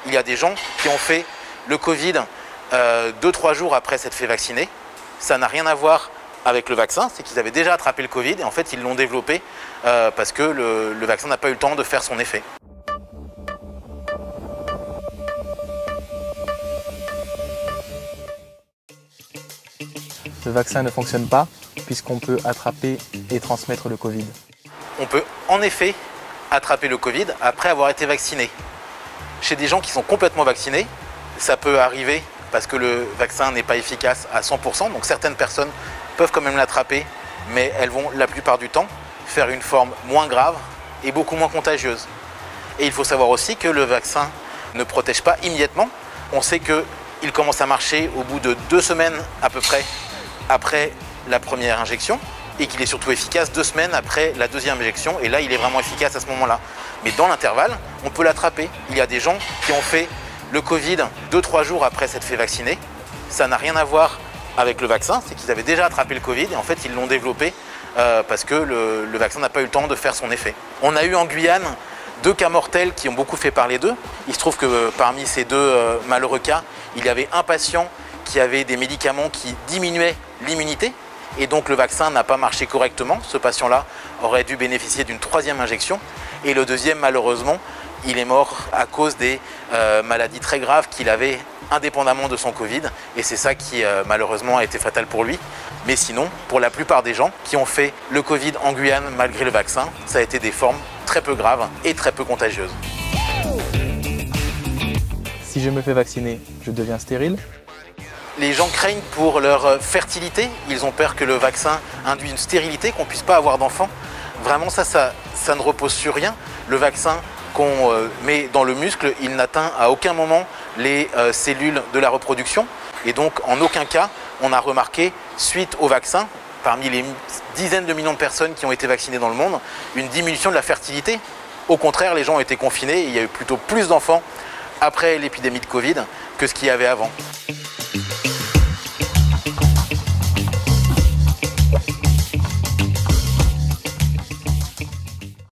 Il y a des gens qui ont fait le Covid 2-3 jours après s'être fait vacciner. Ça n'a rien à voir avec le vaccin, c'est qu'ils avaient déjà attrapé le Covid et en fait ils l'ont développé parce que le vaccin n'a pas eu le temps de faire son effet. Le vaccin ne fonctionne pas puisqu'on peut attraper et transmettre le Covid. On peut en effet attraper le Covid après avoir été vacciné. Chez des gens qui sont complètement vaccinés, ça peut arriver parce que le vaccin n'est pas efficace à 100%, donc certaines personnes peuvent quand même l'attraper, mais elles vont la plupart du temps faire une forme moins grave et beaucoup moins contagieuse. Et il faut savoir aussi que le vaccin ne protège pas immédiatement. On sait qu'il commence à marcher au bout de 2 semaines à peu près après la première injection et qu'il est surtout efficace 2 semaines après la deuxième injection, et là il est vraiment efficace à ce moment-là. Mais dans l'intervalle, on peut l'attraper. Il y a des gens qui ont fait le Covid 2-3 jours après s'être fait vacciner. Ça n'a rien à voir avec le vaccin, c'est qu'ils avaient déjà attrapé le Covid et en fait ils l'ont développé parce que le vaccin n'a pas eu le temps de faire son effet. On a eu en Guyane 2 cas mortels qui ont beaucoup fait parler d'eux. Il se trouve que parmi ces 2 malheureux cas, il y avait un patient qui avait des médicaments qui diminuaient l'immunité et donc le vaccin n'a pas marché correctement. Ce patient-là aurait dû bénéficier d'une 3e injection et le deuxième, malheureusement, il est mort à cause des maladies très graves qu'il avait indépendamment de son Covid et c'est ça qui malheureusement a été fatal pour lui. Mais sinon, pour la plupart des gens qui ont fait le Covid en Guyane malgré le vaccin, ça a été des formes très peu graves et très peu contagieuses. Si je me fais vacciner, je deviens stérile. Les gens craignent pour leur fertilité, ils ont peur que le vaccin induise une stérilité, qu'on ne puisse pas avoir d'enfants. Vraiment ça ne repose sur rien. Le vaccin qu'on met dans le muscle, il n'atteint à aucun moment les cellules de la reproduction. Et donc en aucun cas, on a remarqué, suite au vaccin, parmi les dizaines de millions de personnes qui ont été vaccinées dans le monde, une diminution de la fertilité. Au contraire, les gens ont été confinés et il y a eu plutôt plus d'enfants après l'épidémie de Covid que ce qu'il y avait avant.